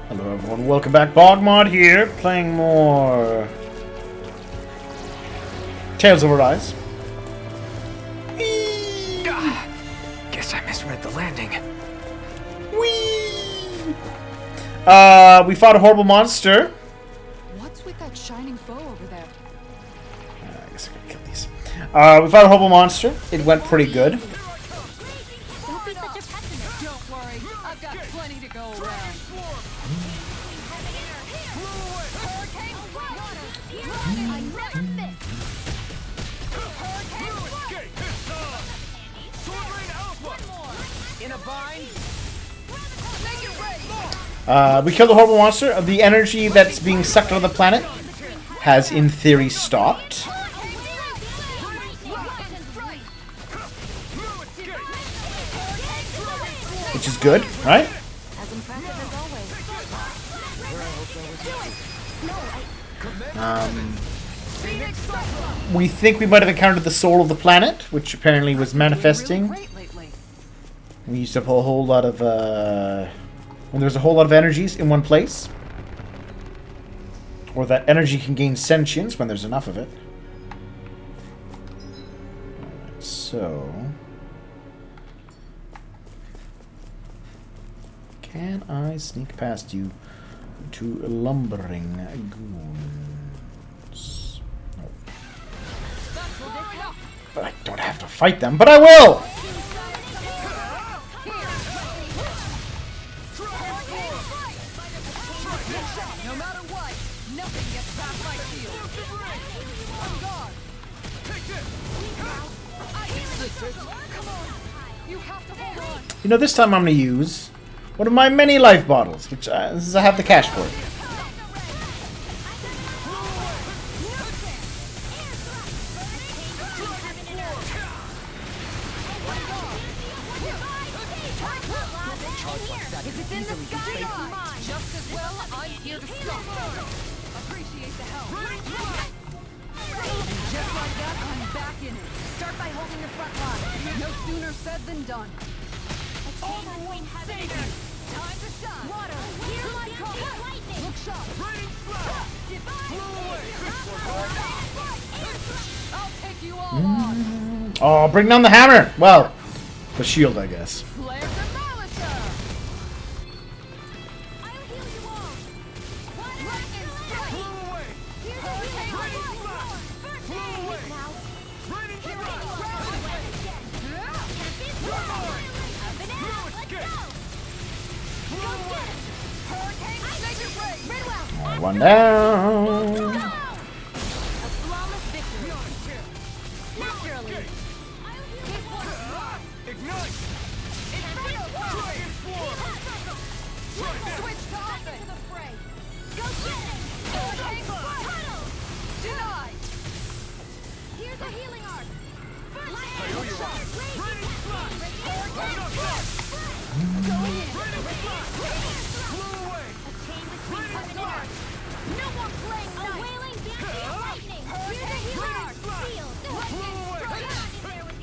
Hello everyone, welcome back. BogMod here, playing more Tales of Arise. Guess I misread the landing. Whee! We fought a horrible monster. What's with that shining foe over there? I guess I gotta kill these. We fought a horrible monster. It went pretty good. Don't be such a pessimist. Don't worry, I've got plenty to go around. We killed a horrible monster. The energy that's being sucked out of the planet has, in theory, stopped. Which is good, right? As impressive as always. We think we might have encountered the soul of the planet, which apparently was manifesting. We used up a whole lot of, when there's a whole lot of energies in one place. Or that energy can gain sentience when there's enough of it. So... can I sneak past you to lumbering goons? No. But I don't have to fight them, but I will! No matter what, nothing gets past my shield. On guard. Come on. You have to hold on. You know, this time I'm going to use one of my many life bottles, which I have the cash for it. If it's in the sky, just as well, I'm here to stop. Appreciate the help. And just like that, I'm back in it. Start by holding the front line. No sooner said than done. Time to shine. Water, hear my call. Look sharp. I'll take you all on. Oh, bring down the hammer! Well, the shield, I guess. Flare Demolisher. I'll heal you all. Lightning strike. Here's a healing rod. First aid now. Here we go. One down. Here's a healing arc. No more playing nice. A wailing dancing lightning. Here's a healing arc. Field.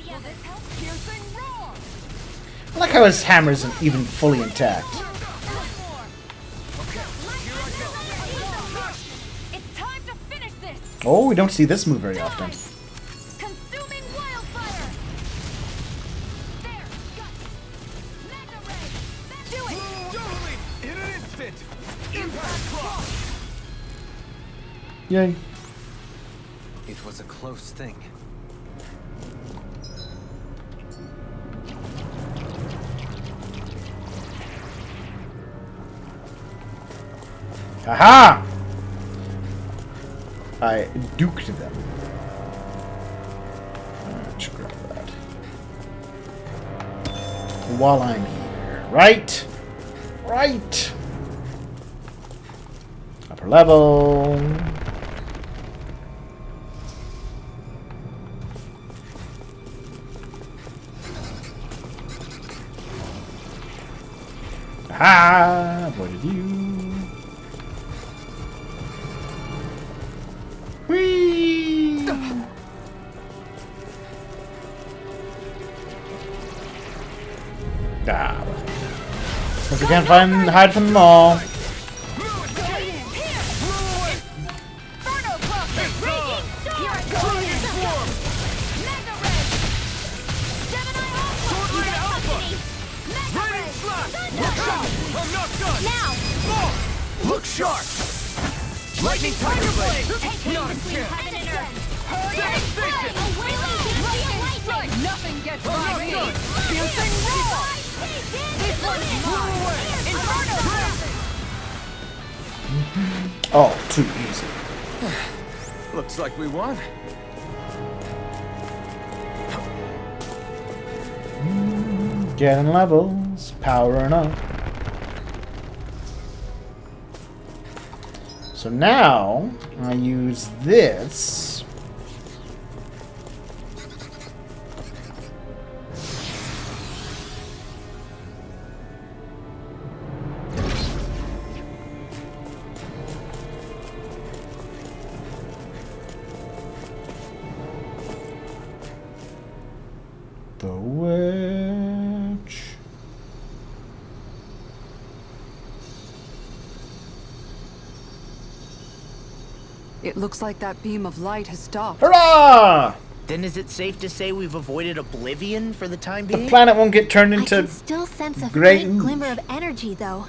Will this help? Piercing roar. I like how his hammer isn't even fully intact. It's time to finish this. Oh, we don't see this move very often. Consuming wildfire. There, got it. Mega ray. Do it. In an instant! Impact cross! Yay. It was a close thing. Aha! I duked them. Let's grab that. While I'm here. Right? Right! Upper level. Aha! Avoided you. Whee! Ah. Because we can't hide from them all. Shotgun! Now! More! Look sharp! Lightning Tiger Blade! Not a chance! Heaven and earth. Second station! Nothing gets by me. done. Dancing roll. This one's mine. Inferno. Oh, too easy. Looks like we won. Getting levels, powering up. So now I use this. The Wedge. It looks like that beam of light has stopped. Hurrah! Then is it safe to say we've avoided oblivion for the time The being? planet won't get turned I into can still sense a great faint glimmer of energy, though.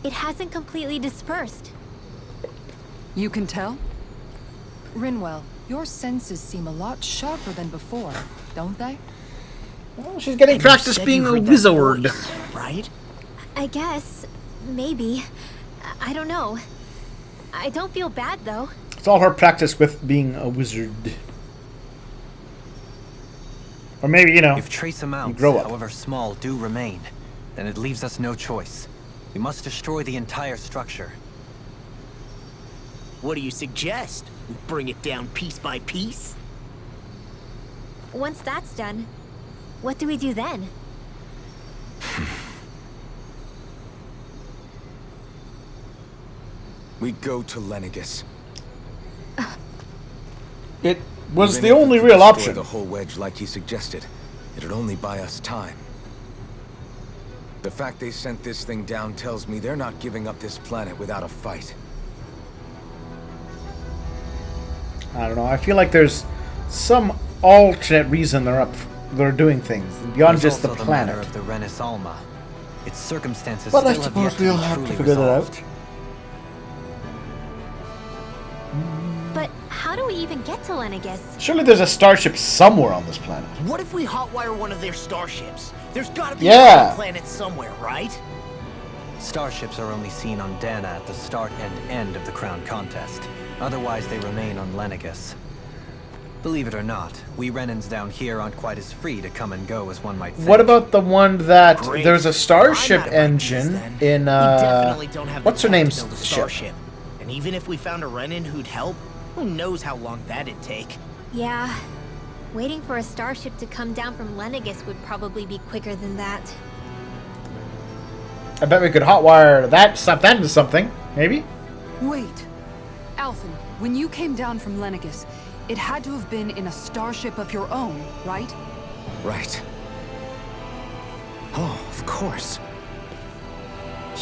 It hasn't completely dispersed. You can tell? Rinwell, your senses seem a lot sharper than before, don't they? Well, she's getting And you practice said being you a heard that wizard. voice, right? I guess. Maybe. I don't know. I don't feel bad, though. It's all her practice with being a wizard. Or maybe, you know, If trace amounts, grow up. however small, do remain, then it leaves us no choice. We must destroy the entire structure. What do you suggest? We bring it down piece by piece? Once that's done, what do we do then? We go to Lenegus. it was Even the if we only could real destroy option. the whole wedge like he suggested, it'd only buy us time. The fact they sent this thing down tells me they're not giving up this planet without a fight. I don't know. I feel like there's some alternate reason they're doing things beyond There's just the also matter planet. of the Renis Alma. Its circumstances But I still have suppose yet to we'll be have to truly figure that resolved. out. But how do we even get to Lenegus? Surely there's a starship somewhere on this planet. What if we hotwire one of their starships? There's gotta be Yeah. a planet somewhere, right? Starships are only seen on Dana at the start and end of the Crown Contest. Otherwise, they remain on Lenegus. Believe it or not, we Renans down here aren't quite as free to come and go as one might think. What about the one that Great. there's a starship I'm out of ideas, engine then. in We definitely don't have the what's her tech to name's build a ship? starship. And even if we found a Renin who'd help, who knows how long that'd take? Yeah. Waiting for a starship to come down from Lenegus would probably be quicker than that. I bet we could hotwire that, slap that into something, maybe. Wait. Alphen, when you came down from Lenegus, it had to have been in a starship of your own, right? Right. Oh, of course.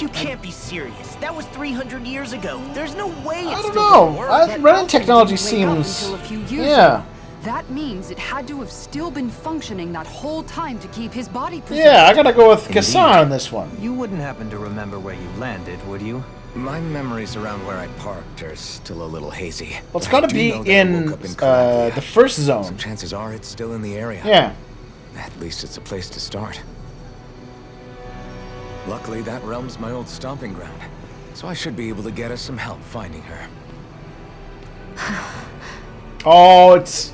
You can't be serious. That was 300 years ago. There's no way it's I don't still gonna know. work. That Running Alphen technology didn't wake up seems, until a few years yeah, ago. That means it had to have still been functioning that whole time to keep his body preserved. yeah. I gotta go with Indeed. Kassar on this one. You wouldn't happen to remember where you landed, would you? My memories around where I parked are still a little hazy. Well, it's I gotta do be know that I in woke up Calabria, the first so zone. chances are it's still in the area. Yeah. At least it's a place to start. Luckily, that realm's my old stomping ground, so I should be able to get us some help finding her. Oh, it's.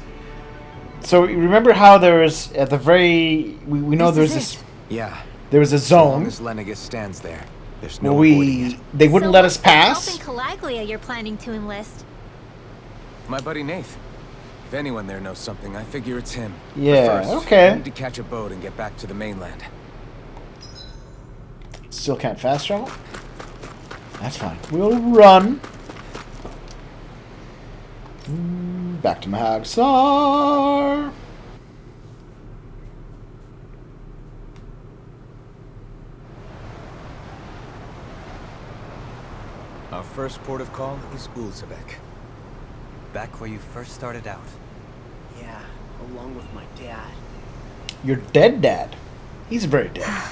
So you remember how there was at the very we know there's This is this Yeah. there was a As long zone as Lenegus stands there, there's where no avoiding we it. they wouldn't So let what's us the help pass. in Calaglia you're planning to enlist? My buddy Nath. If anyone there knows something, I figure it's him. But Yeah, first, okay. I need to catch a boat and get back to the mainland. Still can't fast travel. That's fine. We'll run. Back to Mahagsar. Our first port of call is Ulzebek. Back where you first started out. Yeah, along with my dad. Your dead dad. He's very dead.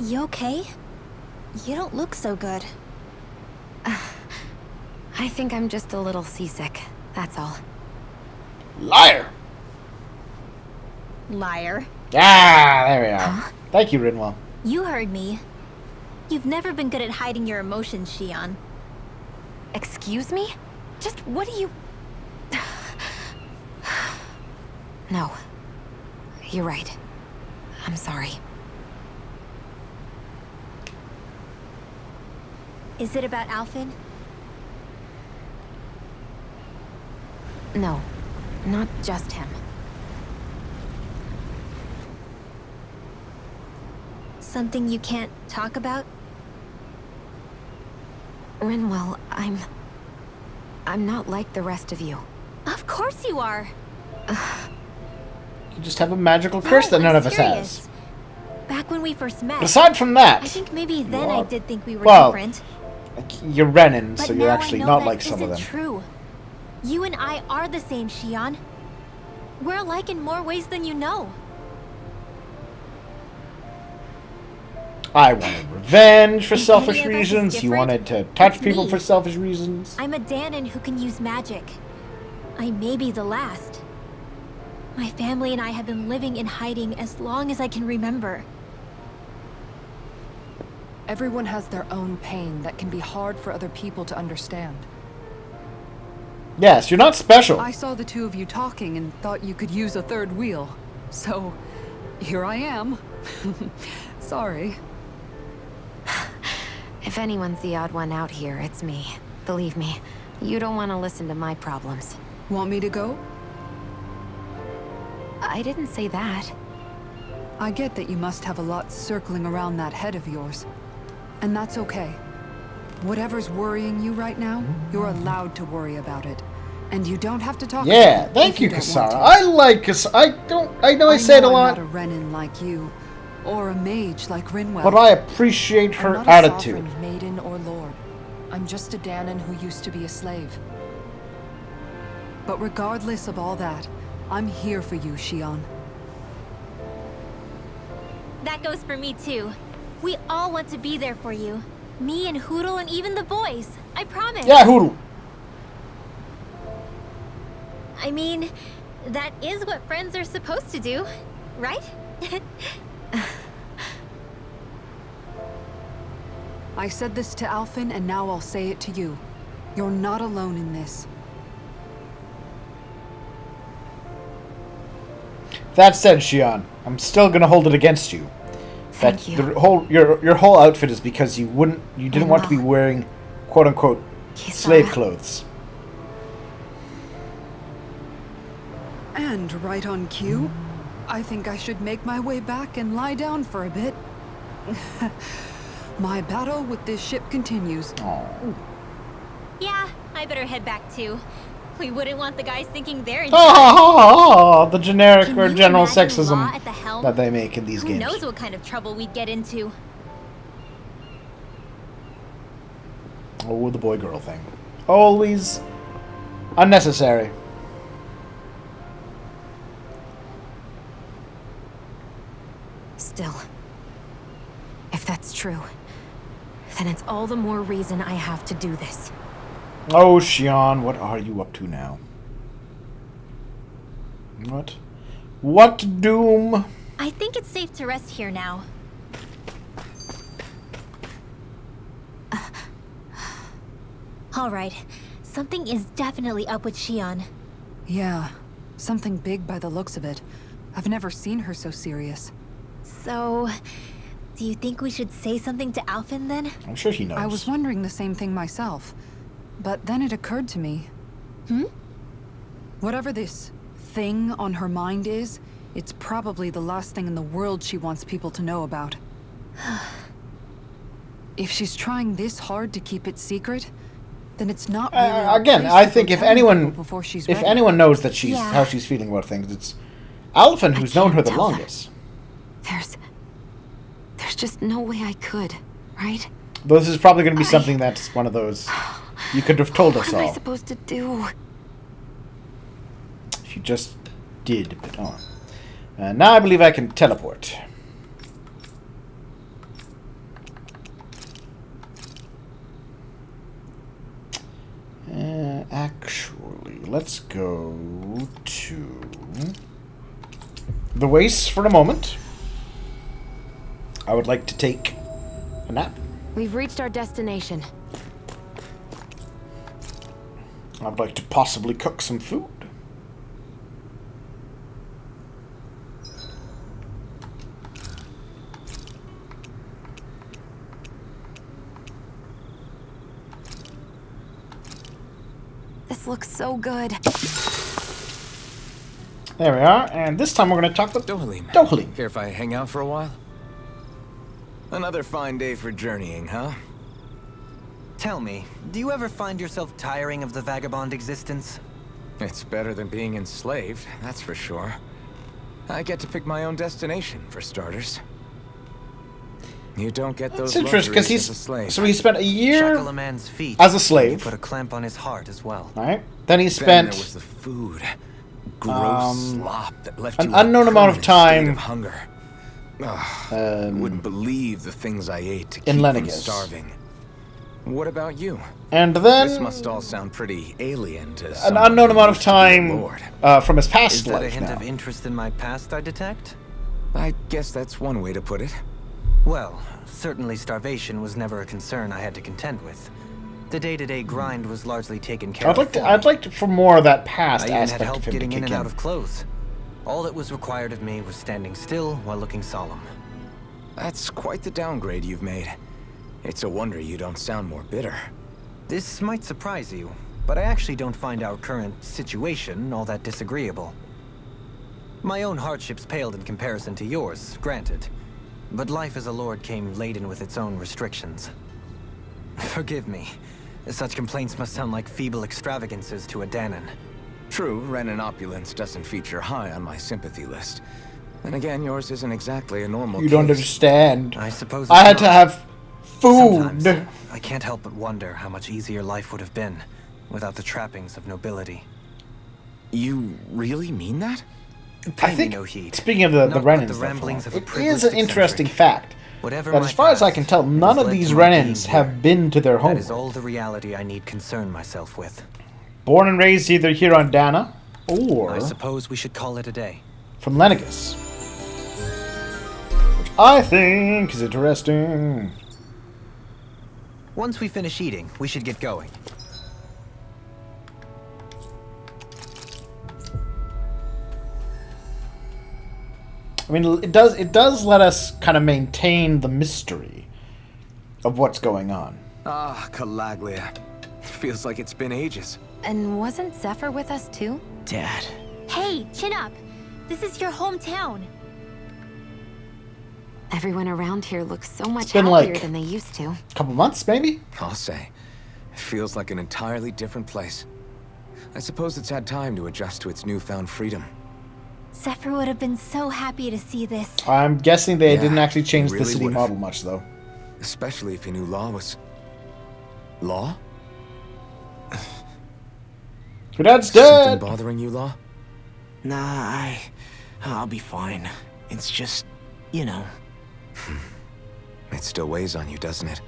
You okay? You don't look so good. I think I'm just a little seasick, that's all. Liar! Liar. Ah, there we are. Thank you, Rinwell. You heard me. You've never been good at hiding your emotions, Shion. Excuse me? Just what do you... No. You're right. I'm sorry. Is it about Alphen? No. Not just him. Something you can't talk about? Rinwell, I'm not like the rest of you. Of course you are. You just have a magical curse that none I'm of us serious. has. Back when we first met. But aside from that, I think maybe then are- I did think we were well, different. you're Renin, But so you're now actually I know not that like some of isn't them. true. You and I are the same, Shion. We're alike in more ways than you know. I wanted revenge for If selfish any of us is reasons. You different, wanted to touch it's people me. for selfish reasons. I'm a Danon who can use magic. I may be the last. My family and I have been living in hiding as long as I can remember. Everyone has their own pain that can be hard for other people to understand. Yes, you're not special. I saw the two of you talking and thought you could use a third wheel. So, here I am. Sorry. If anyone's the odd one out here, it's me. Believe me, you don't want to listen to my problems. Want me to go? I didn't say that. I get that you must have a lot circling around that head of yours. And that's okay. Whatever's worrying you right now, you're allowed to worry about it. And you don't have to talk Yeah, about it thank if you, don't Kasara. want to. I like Kasara. I know I say it a I'm lot, not a Renin like you, or a mage like Rinwell. but I appreciate I'm her not a attitude. sovereign, maiden, or lord. I'm just a Danon who used to be a slave. But regardless of all that, I'm here for you, Shion. That goes for me too. We all want to be there for you. Me and Hoodle and even the boys. I promise. Yeah, Hoodle. I mean, that is what friends are supposed to do, right? I said this to Alphen, and now I'll say it to you. You're not alone in this. That said, Shion, I'm still gonna hold it against you. Thank you. The whole your whole outfit is because you didn't want to be wearing quote unquote slave Kisara. clothes. And right on cue, I think I should make my way back and lie down for a bit. My battle with this ship continues. Oh. Yeah, I better head back too. We wouldn't want the guys thinking they're in Oh, the generic Can or you general imagine sexism Law at the helm? that they make in these Who games. knows what kind of trouble we'd get into? Oh, the boy-girl thing. Always unnecessary. Still, if that's true, then it's all the more reason I have to do this. Oh, Shion, what are you up to now? What? What doom? I think it's safe to rest here now. Alright, something is definitely up with Shion. Yeah, something big by the looks of it. I've never seen her so serious. So, do you think we should say something to Alphen then? I'm sure he knows. I was wondering the same thing myself. But then it occurred to me. Whatever this thing on her mind is, it's probably the last thing in the world she wants people to know about. If she's trying this hard to keep it secret, then it's not really our again, place I to think go if telling anyone, people before she's if ready. anyone knows that she's Yeah. how she's feeling about things, it's Alphen, who's known her the can't tell them. longest. There's just no way I could, right? Though this is probably going to be something that's one of those you could have told What us am I all supposed to do? if you just did. But now I believe I can teleport. let's go to the wastes for a moment. I would like to take a nap. We've reached our destination. I would like to possibly cook some food. This looks so good. There we are, and this time we're going to talk with Dohalim. Dohalim. Care if I hang out for a while? Another fine day for journeying, huh? Tell me, do you ever find yourself tiring of the vagabond existence? It's better than being enslaved, that's for sure. I get to pick my own destination, for starters. You don't get those It's interesting because luxuries as a slave. he spent a year Shackle a man's feet as a slave. You put a clamp on his heart as well. All right. Then he Then spent there was the food. Gross slop that left an you in a unknown amount of permanent state time of hunger. Ugh, wouldn't believe the things I ate to keep in from Lenegis. starving. What about you? And then This must all sound pretty alien to an someone unknown who amount of used to be a time lord. from his Is past that a life hint now. of interest in my past I detect? I guess that's one way to put it. Well, certainly starvation was never a concern I had to contend with. The day-to-day grind was largely taken care I'd like of. to. I'd like to, for more of that past I even had aspect help of him to getting in kick and in. out of clothes. All that was required of me was standing still while looking solemn. That's quite the downgrade you've made. It's a wonder you don't sound more bitter. This might surprise you, but I actually don't find our current situation all that disagreeable. My own hardships paled in comparison to yours, granted. But life as a lord came laden with its own restrictions. Forgive me. Such complaints must sound like feeble extravagances to a Danon. True, Renan opulence doesn't feature high on my sympathy list. And again, yours isn't exactly a normal You don't case. understand. I suppose I it's had to not. have food. Sometimes, I can't help but wonder how much easier life would have been without the trappings of nobility. You really mean that? Pay I me think, no heed. speaking of the Not Renans, the ramblings of a it privileged is an interesting eccentric. fact Whatever that my as far as I past, can tell, it none has of led these to my Renans being have here. been to their That home. is all the reality I need concern myself with. Born and raised either here on Dana or I suppose we should call it a day. from Lenegis. Which I think is interesting. Once we finish eating, we should get going. I mean, it does let us kind of maintain the mystery of what's going on. Ah, Calaglia. Feels like it's been ages. And wasn't Zephyr with us too? Dad. Hey, chin up. This is your hometown. Everyone around here looks so much been happier like- than they used to. A couple months, maybe? I'll say. It feels like an entirely different place. I suppose it's had time to adjust to its newfound freedom. Zephyr would have been so happy to see this. I'm guessing they Yeah, didn't actually change he the really city would've. model much, though. Especially if he knew Law was... Law? Your dad's Something dead! bothering you, Law? Nah, I'll be fine. It's just, you know. It still weighs on you, doesn't it?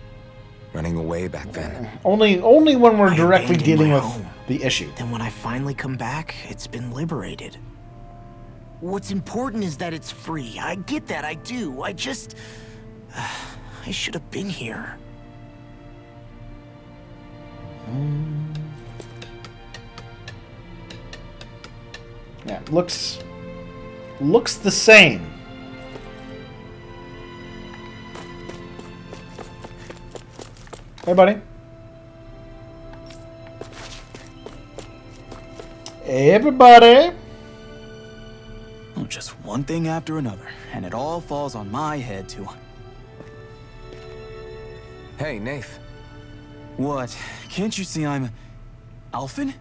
Running away back then. Only when we're I directly abandoned dealing my with home. the issue. Then when I finally come back, it's been liberated. What's important is that it's free. I get that, I do. I just... I should have been here. Yeah, looks the same. Hey, buddy. Hey, everybody. Oh, just one thing after another, and it all falls on my head too. Hey, Nath. What? Can't you see I'm... Alphen?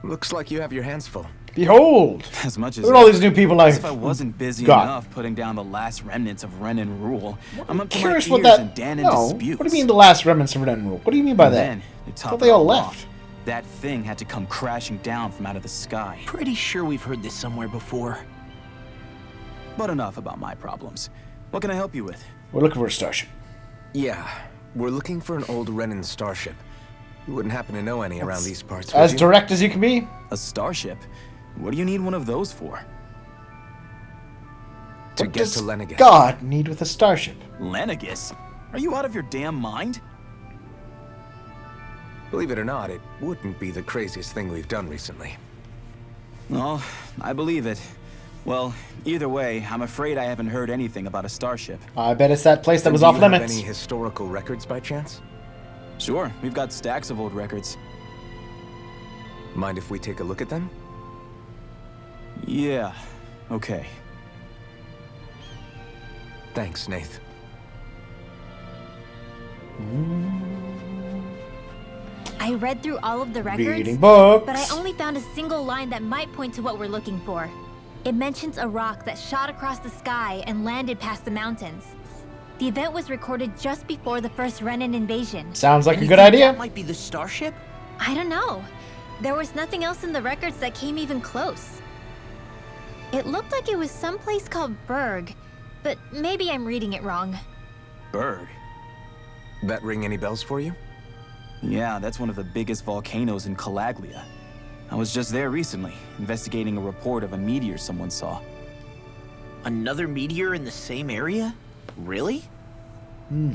Looks like you have your hands full. Behold. As much as... Look at all these new people As I've if I wasn't busy got. enough putting down the last remnants of Renan rule. I'm up to my Curious ears what that... in Danon No. disputes. What do you mean the last remnants of Ren rule? What do you mean by And that? then, to top thought it they all off, left. that thing had to come crashing down from out of the sky. Pretty sure we've heard this somewhere before. But enough about my problems. What can I help you with? We're looking for a starship. Yeah, we're looking for an old Renan starship. You wouldn't happen to know any around these parts, would As you? direct as you can be. A starship? What do you need one of those for? To What get does to Lennigan. God need with a starship? Lennigus? Are you out of your damn mind? Believe it or not, it wouldn't be the craziest thing we've done recently. Well, I believe it. Well, either way, I'm afraid I haven't heard anything about a starship. I bet it's that place that was Do off you have limits. any historical records by chance? Sure, we've got stacks of old records. Mind if we take a look at them? Yeah, okay. Thanks, Nath. I read through all of the records, Reading books. but I only found a single line that might point to what we're looking for. It mentions a rock that shot across the sky and landed past the mountains. The event was recorded just before the first Renan invasion. Sounds like a You good think idea. That might be the starship? I don't know. There was nothing else in the records that came even close. It looked like it was someplace called Berg, but maybe I'm reading it wrong. Berg? That ring any bells for you? Yeah, that's one of the biggest volcanoes in Calaglia. I was just there recently, investigating a report of a meteor someone saw. Another meteor in the same area? Really?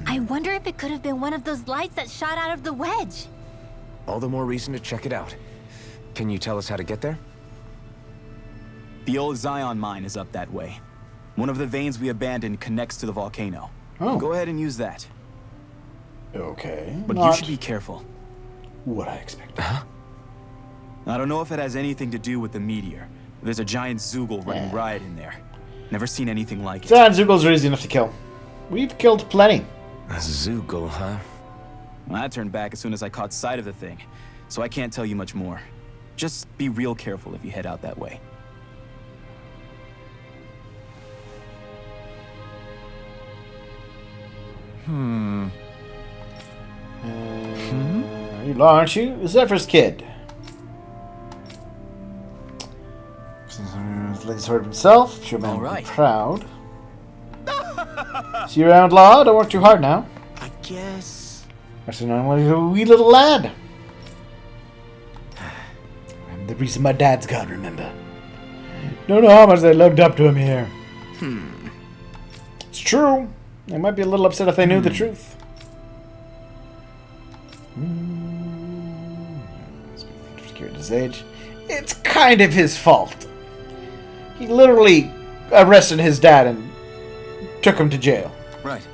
I wonder if it could have been one of those lights that shot out of the Wedge. All the more reason to check it out. Can you tell us how to get there? The old Zion mine is up that way. One of the veins we abandoned connects to the volcano. Oh. Go ahead and use that. Okay. But you Not should be careful. what I expected. I don't know if it has anything to do with the meteor. There's a giant Zoogle running riot in there. Never seen anything like it. Giant Zoogles are easy enough to kill. We've killed plenty. A Zoogle, huh? I turned back as soon as I caught sight of the thing, so I can't tell you much more. Just be real careful if you head out that way. You aren't you? Zephyr's kid. He's heard himself. Sure man All will be right. proud. See you around, law. Don't work too hard now. I guess... Actually, no, I'm a wee little lad. I'm the reason my dad's gone, remember? Don't know how much they looked up to him here. It's true. They might be a little upset if they knew the truth. Speaking of his age, it's kind of his fault. He literally arrested his dad and took him to jail. Right.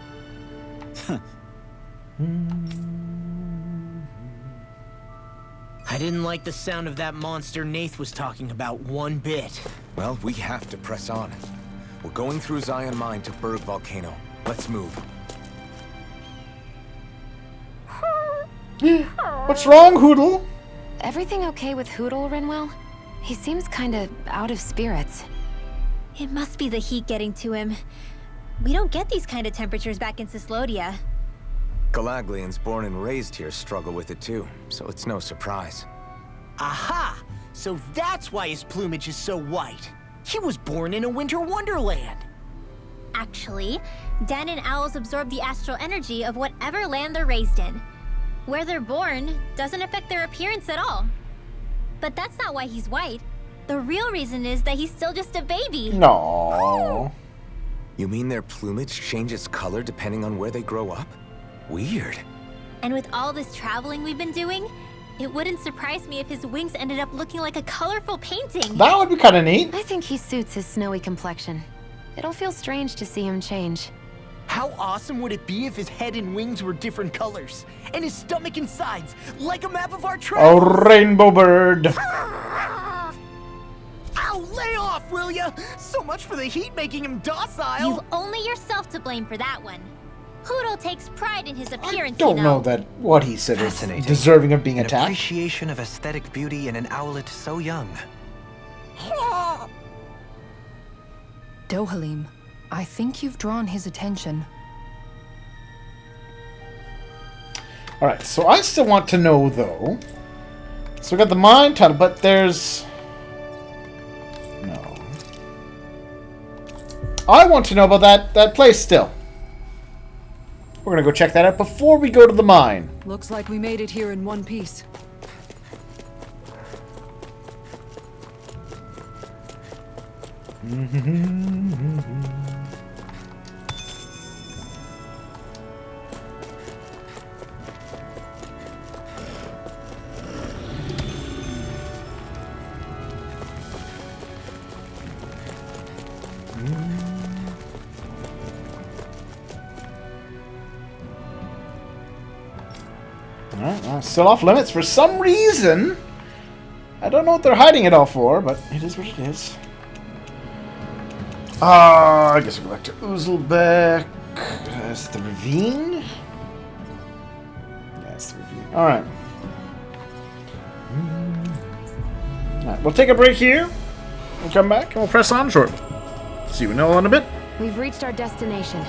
I didn't like the sound of that monster Nath was talking about one bit. Well, we have to press on. We're going through Zion Mine to Berg Volcano. Let's move. What's wrong, Hoodle? Everything okay with Hootle, Rinwell? He seems kinda out of spirits. It must be the heat getting to him. We don't get these kind of temperatures back in Cislodia. Galaglians born and raised here struggle with it too, so it's no surprise. Aha! So that's why his plumage is so white. He was born in a winter wonderland. Actually, Dan and owls absorb the astral energy of whatever land they're raised in. Where they're born doesn't affect their appearance at all. But that's not why he's white. The real reason is that he's still just a baby. No. You mean their plumage changes color depending on where they grow up? Weird. And with all this traveling we've been doing, it wouldn't surprise me if his wings ended up looking like a colorful painting. That would be kind of neat. I think he suits his snowy complexion. It'll feel strange to see him change. How awesome would it be if his head and wings were different colors? And his stomach and sides, like a map of our A travel? rainbow bird. Ow, lay off, will ya? So much for the heat making him docile. You've only yourself to blame for that one. Hoodle takes pride in his appearance, Don't you know that what he said is Fascinating. deserving of being An attacked. appreciation of aesthetic beauty in an owlet so young. Dohalim, I think you've drawn his attention. Alright, so I still want to know, though. So we got the mine tunnel, but there's... No. I want to know about that place still. We're gonna go check that out before we go to the mine. Looks like we made it here in one piece. Alright, well, still off limits for some reason. I don't know what they're hiding it all for, but it is what it is. I guess we'll go back to Uzlbeck. Is it the ravine? Yeah, it's the ravine. Alright. Alright, we'll take a break here. We'll come back and we'll press on shortly. See you in a bit. We've reached our destination.